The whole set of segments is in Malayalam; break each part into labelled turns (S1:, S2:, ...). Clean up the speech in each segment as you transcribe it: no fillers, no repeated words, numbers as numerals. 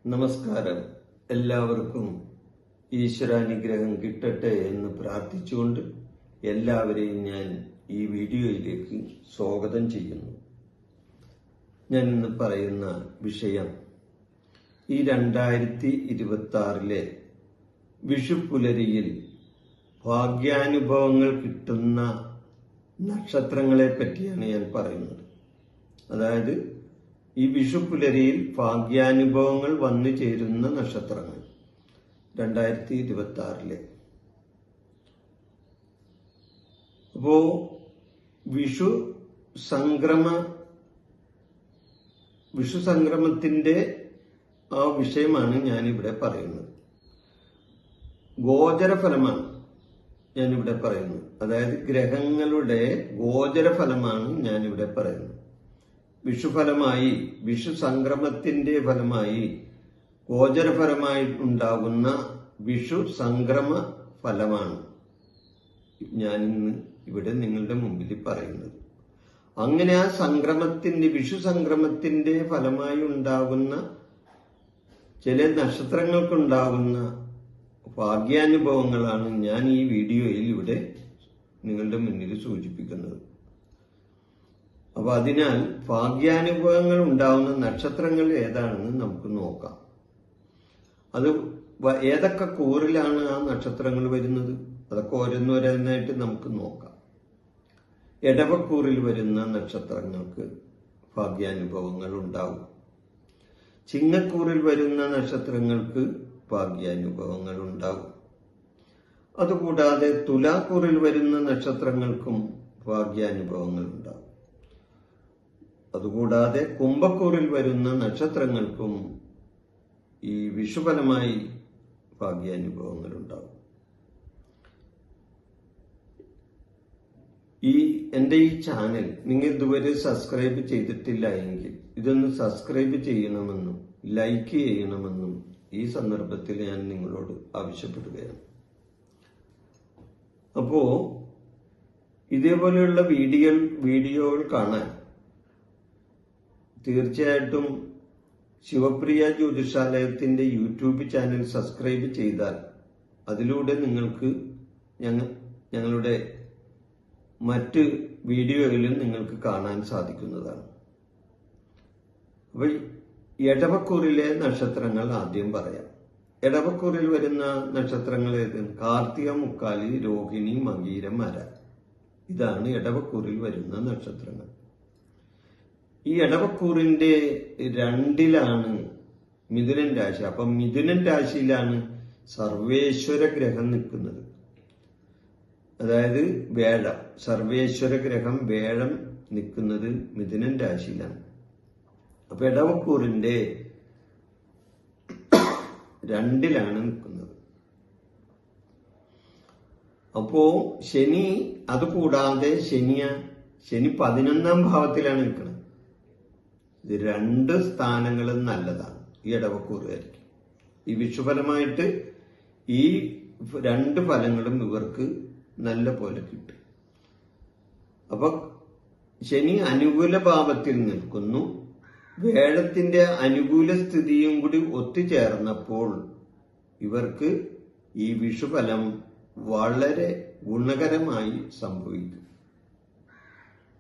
S1: നമസ്കാരം. എല്ലാവർക്കും ഈശ്വരാനുഗ്രഹം കിട്ടട്ടെ എന്ന് പ്രാർത്ഥിച്ചുകൊണ്ട് എല്ലാവരെയും ഞാൻ ഈ വീഡിയോയിലേക്ക് സ്വാഗതം ചെയ്യുന്നു. ഞാൻ ഇന്ന് പറയുന്ന വിഷയം ഈ 2026 വിഷുപ്പുലരിയിൽ ഭാഗ്യാനുഭവങ്ങൾ കിട്ടുന്ന നക്ഷത്രങ്ങളെ പറ്റിയാണ് ഞാൻ പറയുന്നത്. അതായത് ഈ വിഷുപ്പുലരിയിൽ ഭാഗ്യാനുഭവങ്ങൾ വന്നു ചേരുന്ന നക്ഷത്രങ്ങൾ 2026. അപ്പോ വിഷു സംക്രമത്തിന്റെ ആ വിഷയമാണ് ഞാനിവിടെ പറയുന്നത്. ഗോചരഫലമാണ് ഞാനിവിടെ പറയുന്നത്. അതായത് ഗ്രഹങ്ങളുടെ ഗോചരഫലമാണ് ഞാനിവിടെ പറയുന്നത്. വിഷുഫലമായി, വിഷു സംക്രമത്തിന്റെ ഫലമായി, ഗോചരഫലമായി ഉണ്ടാകുന്ന വിഷു സംക്രമ ഫലമാണ് ഞാനിന്ന് ഇവിടെ നിങ്ങളുടെ മുമ്പിൽ പറയുന്നത്. അങ്ങനെ ആ വിഷു സംക്രമത്തിന്റെ ഫലമായി ഉണ്ടാകുന്ന ചില നക്ഷത്രങ്ങൾക്കുണ്ടാകുന്ന ഭാഗ്യാനുഭവങ്ങളാണ് ഞാൻ ഈ വീഡിയോയിൽ ഇവിടെ നിങ്ങളുടെ മുന്നിൽ സൂചിപ്പിക്കുന്നത്. അപ്പൊ അതിനാൽ ഭാഗ്യാനുഭവങ്ങൾ ഉണ്ടാവുന്ന നക്ഷത്രങ്ങൾ ഏതാണെന്ന് നമുക്ക് നോക്കാം. അത് ഏതൊക്കെ കൂറിലാണ് ആ നക്ഷത്രങ്ങൾ വരുന്നത്, അതൊക്കെ ഓരോന്നോരോന്നായിട്ട് നമുക്ക് നോക്കാം. എടവക്കൂറിൽ വരുന്ന നക്ഷത്രങ്ങൾക്ക് ഭാഗ്യാനുഭവങ്ങൾ ഉണ്ടാവും. ചിങ്ങക്കൂറിൽ വരുന്ന നക്ഷത്രങ്ങൾക്ക് ഭാഗ്യാനുഭവങ്ങൾ ഉണ്ടാവും. അതുകൂടാതെ തുലാക്കൂറിൽ വരുന്ന നക്ഷത്രങ്ങൾക്കും ഭാഗ്യാനുഭവങ്ങൾ ഉണ്ടാവും. അതുകൂടാതെ കുംഭക്കൂറിൽ വരുന്ന നക്ഷത്രങ്ങൾക്കും ഈ വിഷുഫലമായി ഭാഗ്യാനുഭവങ്ങൾ ഉണ്ടാവും. എന്റെ ഈ ചാനൽ നിങ്ങൾ ഇതുവരെ സബ്സ്ക്രൈബ് ചെയ്തിട്ടില്ല എങ്കിൽ ഇതൊന്ന് സബ്സ്ക്രൈബ് ചെയ്യണമെന്നും ലൈക്ക് ചെയ്യണമെന്നും ഈ സന്ദർഭത്തിൽ ഞാൻ നിങ്ങളോട് ആവശ്യപ്പെടുകയാണ്. അപ്പോ ഇതേപോലെയുള്ള വീഡിയോകൾ കാണാൻ തീർച്ചയായിട്ടും ശിവപ്രിയ ജ്യോതിഷാലയത്തിന്റെ യൂട്യൂബ് ചാനൽ സബ്സ്ക്രൈബ് ചെയ്താൽ അതിലൂടെ നിങ്ങൾക്ക് ഞങ്ങളുടെ മറ്റ് വീഡിയോകളിലും നിങ്ങൾക്ക് കാണാൻ സാധിക്കുന്നതാണ്. അപ്പൊ എടവക്കൂറിലെ നക്ഷത്രങ്ങൾ ആദ്യം പറയാം. എടവക്കൂറിൽ വരുന്ന നക്ഷത്രങ്ങൾ കാർത്തിക, മുക്കാലി, രോഹിണി, മകീരം, മര. ഇതാണ് എടവക്കൂറിൽ വരുന്ന നക്ഷത്രങ്ങൾ. ഈ എടവക്കൂറിന്റെ 2ലാണ് മിഥുനൻ രാശി. അപ്പം മിഥുനൻ രാശിയിലാണ് സർവേശ്വര ഗ്രഹം നിൽക്കുന്നത്. അതായത് വേഴം, സർവേശ്വര ഗ്രഹം വേഴം നിൽക്കുന്നത് മിഥുനൻ രാശിയിലാണ്. അപ്പൊ എടവക്കൂറിന്റെ 2ലാണ് നിൽക്കുന്നത്. അപ്പോ ശനി, അതുകൂടാതെ ശനി 11ാം ഭാവത്തിലാണ് നിൽക്കുന്നത്. ഇത് 2 സ്ഥാനങ്ങളും നല്ലതാണ് ഈ എടവക്കൂറുകാർക്ക്. ഈ വിഷുഫലമായിട്ട് ഈ 2 ഫലങ്ങളും ഇവർക്ക് നല്ല പോലെ കിട്ടും. അപ്പൊ ശനി അനുകൂല ഭാവത്തിൽ നിൽക്കുന്നു. വേഴത്തിന്റെ അനുകൂല സ്ഥിതിയും കൂടി ഒത്തുചേർന്നപ്പോൾ ഇവർക്ക് ഈ വിഷുഫലം വളരെ ഗുണകരമായി സംഭവിക്കും.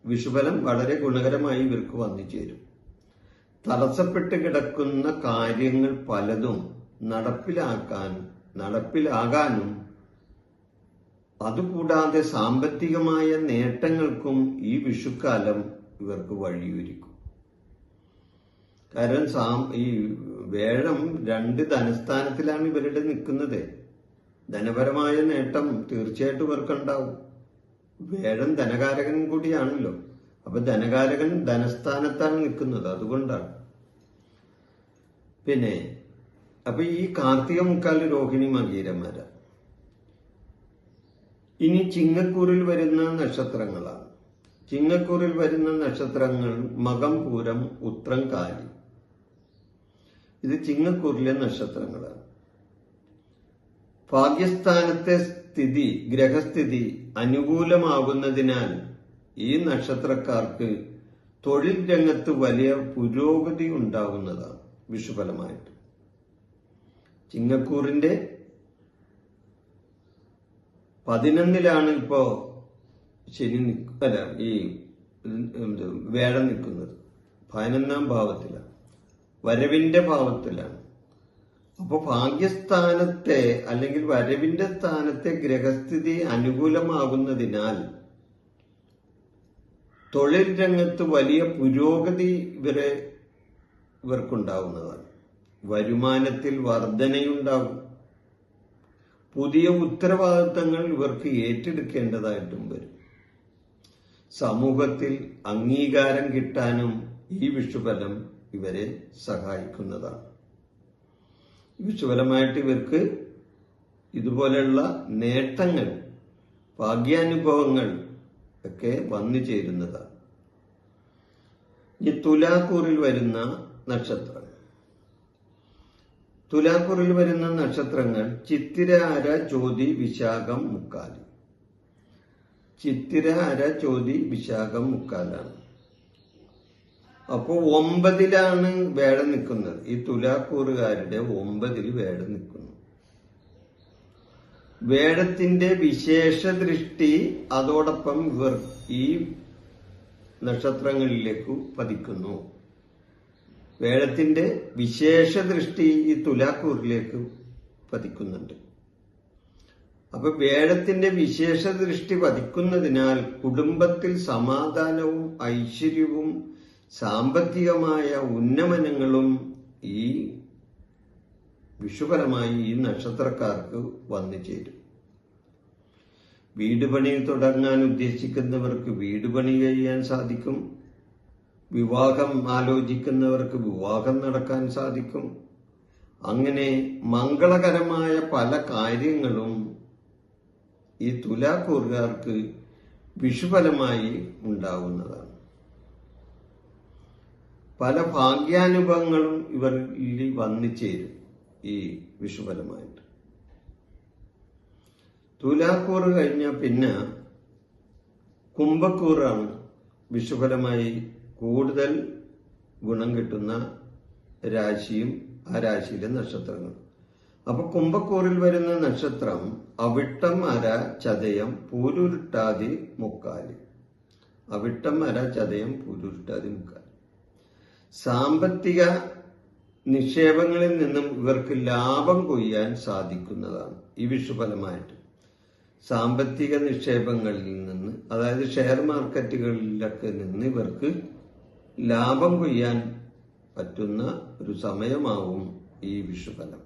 S1: വിഷുഫലം വളരെ ഗുണകരമായി ഇവർക്ക് വന്നു ചേരും. തടസ്സപ്പെട്ട് കിടക്കുന്ന കാര്യങ്ങൾ പലതും നടപ്പിലാകാനും അതുകൂടാതെ സാമ്പത്തികമായ നേട്ടങ്ങൾക്കും ഈ വിഷുക്കാലം ഇവർക്ക് വഴിയൊരുക്കും. കാരണം ഈ വേഴം 2 ധനസ്ഥാനത്തിലാണ് ഇവരുടെ നിൽക്കുന്നത്. ധനപരമായ നേട്ടം തീർച്ചയായിട്ടും ഇവർക്കുണ്ടാവും. വേഴം ധനകാരകൻ കൂടിയാണല്ലോ. അപ്പൊ ധനകാരകൻ ധനസ്ഥാനത്താണ് നിൽക്കുന്നത്, അതുകൊണ്ടാണ്. പിന്നെ അപ്പൊ ഈ കാർത്തിക, മുക്കാല്, രോഹിണി, മകീരമര. ഇനി ചിങ്ങക്കൂറിൽ വരുന്ന നക്ഷത്രങ്ങളാണ്. ചിങ്ങക്കൂറിൽ വരുന്ന നക്ഷത്രങ്ങൾ മകം, പൂരം, ഉത്രം, കാലി. ഇത് ചിങ്ങക്കൂറിലെ നക്ഷത്രങ്ങളാണ്. ഭാഗ്യസ്ഥാനത്തെ ഗ്രഹസ്ഥിതി അനുകൂലമാകുന്നതിനാൽ ഈ നക്ഷത്രക്കാർക്ക് തൊഴിൽ രംഗത്ത് വലിയ പുരോഗതി ഉണ്ടാകുന്നതാണ് വിഷുഫലമായിട്ട്. ചിങ്ങക്കൂറിന്റെ 11ലാണ് ഇപ്പോ ശനി ഈ വേഴം നിൽക്കുന്നത്. 11ാം ഭാവത്തിലാണ്, വരവിന്റെ ഭാവത്തിലാണ്. അപ്പൊ ഭാഗ്യസ്ഥാനത്തെ അല്ലെങ്കിൽ വരവിന്റെ സ്ഥാനത്തെ ഗ്രഹസ്ഥിതി അനുകൂലമാകുന്നതിനാൽ തൊഴിൽ രംഗത്ത് വലിയ പുരോഗതി ഇവർക്കുണ്ടാവുന്നതാണ്. വരുമാനത്തിൽ വർധനയുണ്ടാകും. പുതിയ ഉത്തരവാദിത്തങ്ങൾ ഇവർക്ക് ഏറ്റെടുക്കേണ്ടതായിട്ടും വരും. സമൂഹത്തിൽ അംഗീകാരം കിട്ടാനും ഈ വിഷുഫലം ഇവരെ സഹായിക്കുന്നതാണ്. വിഷുഫലമായിട്ട് ഇവർക്ക് ഇതുപോലെയുള്ള നേട്ടങ്ങൾ, ഭാഗ്യാനുഭവങ്ങൾ ഒക്കെ വന്നു ചേരുന്നതാണ്. ഈ തുലാക്കൂറിൽ വരുന്ന നക്ഷത്രം, തുലാക്കൂറിൽ വരുന്ന നക്ഷത്രങ്ങൾ ചിത്തിര, അര, ചോതി, വിശാഖം, മുക്കാല്. ചിത്തിര, അര, ചോതി, വിശാഖം, മുക്കാലാണ്. അപ്പോ 9ലാണ് വേഴം നിൽക്കുന്നത്. ഈ തുലാക്കൂറുകാരുടെ 9ൽ വേഴം നിൽക്കുന്നു. വേഴത്തിന്റെ വിശേഷ ദൃഷ്ടി അതോടൊപ്പം ഇവർ ഈ നക്ഷത്രങ്ങളിലേക്ക് പതിക്കുന്നു. വേഴത്തിന്റെ വിശേഷ ദൃഷ്ടി ഈ തുലാക്കൂറിലേക്ക് പതിക്കുന്നുണ്ട്. അപ്പൊ വേഴത്തിന്റെ വിശേഷ ദൃഷ്ടി പതിക്കുന്നതിനാൽ കുടുംബത്തിൽ സമാധാനവും ഐശ്വര്യവും സാമ്പത്തികമായ ഉന്നമനങ്ങളും ഈ വിഷുഫലമായി ഈ നക്ഷത്രക്കാർക്ക് വന്നു ചേരും. വീട് പണി തുടങ്ങാൻ ഉദ്ദേശിക്കുന്നവർക്ക് വീട് പണി ചെയ്യാൻ സാധിക്കും. വിവാഹം ആലോചിക്കുന്നവർക്ക് വിവാഹം നടക്കാൻ സാധിക്കും. അങ്ങനെ മംഗളകരമായ പല കാര്യങ്ങളും ഈ തുലാക്കൂറുകാർക്ക് വിഷുഫലമായി ഉണ്ടാവുന്നതാണ്. പല ഭാഗ്യാനുഭവങ്ങളും ഇവരിൽ വന്നു ചേരും ഈ വിഷുഫലമായിട്ട്. തുലാക്കൂറ് കഴിഞ്ഞ പിന്നെ കുംഭക്കൂറാണ് വിഷുഫലമായി കൂടുതൽ ഗുണം കിട്ടുന്ന രാശിയും ആ രാശിയിലെ നക്ഷത്രങ്ങൾ. അപ്പൊ കുംഭക്കൂറിൽ വരുന്ന നക്ഷത്രം അവിട്ടം, അര, ചതയം, പൂരുരുട്ടാതി, മുക്കാല്. അവിട്ടം, അര, ചതയം, പൂരുരുട്ടാതി, മുക്കാല്. സാമ്പത്തിക നിക്ഷേപങ്ങളിൽ നിന്നും ഇവർക്ക് ലാഭം കൊയ്യാൻ സാധിക്കുന്നതാണ് ഈ വിഷുഫലമായിട്ട്. സാമ്പത്തിക നിക്ഷേപങ്ങളിൽ നിന്ന്, അതായത് ഷെയർ മാർക്കറ്റുകളിലൊക്കെ നിന്ന് ഇവർക്ക് ലാഭം കൊയ്യാൻ പറ്റുന്ന ഒരു സമയമാവും ഈ വിഷുഫലം.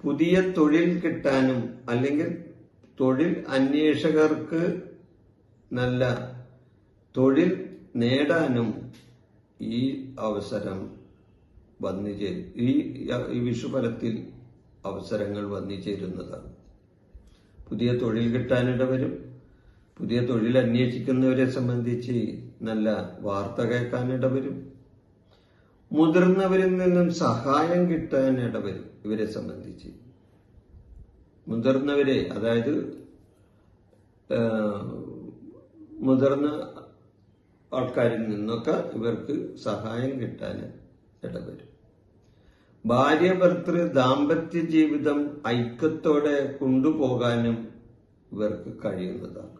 S1: പുതിയ തൊഴിൽ കിട്ടാനും അല്ലെങ്കിൽ തൊഴിൽ അന്വേഷകർക്ക് നല്ല തൊഴിൽ നേടാനും ഈ അവസരം വന്നു ചേരും. ഈ വിഷുഫലത്തിൽ അവസരങ്ങൾ വന്നു ചേരുന്നതാണ്. പുതിയ തൊഴിൽ കിട്ടാനിട വരും. പുതിയ തൊഴിൽ അന്വേഷിക്കുന്നവരെ സംബന്ധിച്ച് നല്ല വാർത്ത കേൾക്കാനിട വരും. മുതിർന്നവരിൽ നിന്നും സഹായം കിട്ടാനിട വരും. ഇവരെ സംബന്ധിച്ച് മുതിർന്നവരെ, അതായത് മുതിർന്ന ആൾക്കാരിൽ നിന്നൊക്കെ ഇവർക്ക് സഹായം കിട്ടാൻ ഇടവരും. ഭാര്യ ഭർത്തൃ ദാമ്പത്യ ജീവിതം ഐക്യത്തോടെ കൊണ്ടുപോകാനും ഇവർക്ക് കഴിയുന്നതാണ്.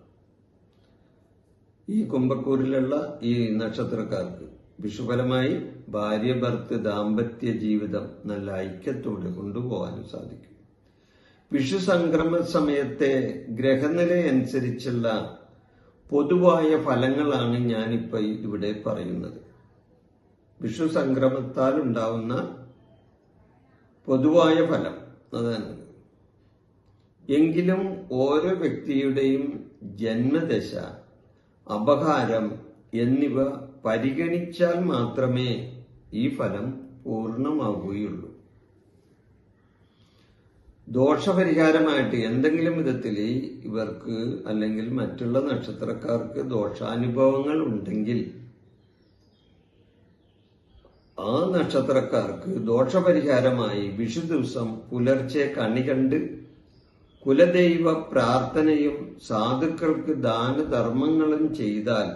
S1: ഈ കുംഭക്കൂറിലുള്ള ഈ നക്ഷത്രക്കാർക്ക് വിഷുഫലമായി ഭാര്യ ഭർത്തൃ ദാമ്പത്യ ജീവിതം നല്ല ഐക്യത്തോടെ കൊണ്ടുപോകാനും സാധിക്കും. വിഷു സംക്രമ സമയത്തെ ഗ്രഹനിലയനുസരിച്ചുള്ള പൊതുവായ ഫലങ്ങളാണ് ഞാനിപ്പോൾ ഇവിടെ പറയുന്നത്. വിഷു സംക്രമത്താൽ ഉണ്ടാവുന്ന പൊതുവായ ഫലം അതാണ്. എങ്കിലും ഓരോ വ്യക്തിയുടെയും ജന്മദശ, അപഹാരം എന്നിവ പരിഗണിച്ചാൽ മാത്രമേ ഈ ഫലം പൂർണ്ണമാവുകയുള്ളൂ. ദോഷപരിഹാരമായിട്ട് എന്തെങ്കിലും വിധത്തിൽ ഇവർക്ക് അല്ലെങ്കിൽ മറ്റുള്ള നക്ഷത്രക്കാർക്ക് ദോഷാനുഭവങ്ങൾ ഉണ്ടെങ്കിൽ ആ നക്ഷത്രക്കാർക്ക് ദോഷപരിഹാരമായി വിഷു ദിവസം പുലർച്ചെ കണി കണ്ട് കുലദൈവ പ്രാർത്ഥനയും സാധുക്കൾക്ക് ദാനധർമ്മങ്ങളും ചെയ്താൽ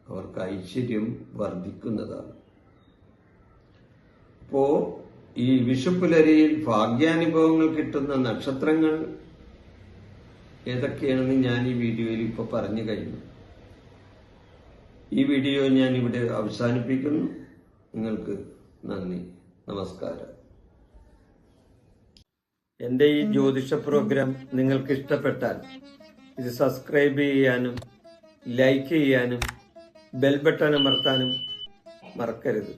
S1: അവർക്ക് ഐശ്വര്യം വർദ്ധിക്കുന്നതാണ്. അപ്പോ ഈ വിഷുപ്പുലരിയിൽ ഭാഗ്യാനുഭവങ്ങൾ കിട്ടുന്ന നക്ഷത്രങ്ങൾ ഏതൊക്കെയാണെന്ന് ഞാൻ ഈ വീഡിയോയിൽ ഇപ്പോൾ പറഞ്ഞു കഴിഞ്ഞു. ഈ വീഡിയോ ഞാൻ ഇവിടെ അവസാനിപ്പിക്കുന്നു. നിങ്ങൾക്ക് നന്ദി, നമസ്കാരം. എൻ്റെ ഈ ജ്യോതിഷ പ്രോഗ്രാം നിങ്ങൾക്ക് ഇഷ്ടപ്പെട്ടാൽ ഇത് സബ്സ്ക്രൈബ് ചെയ്യാനും ലൈക്ക് ചെയ്യാനും ബെൽ ബട്ടൺ അമർത്താനും മറക്കരുത്.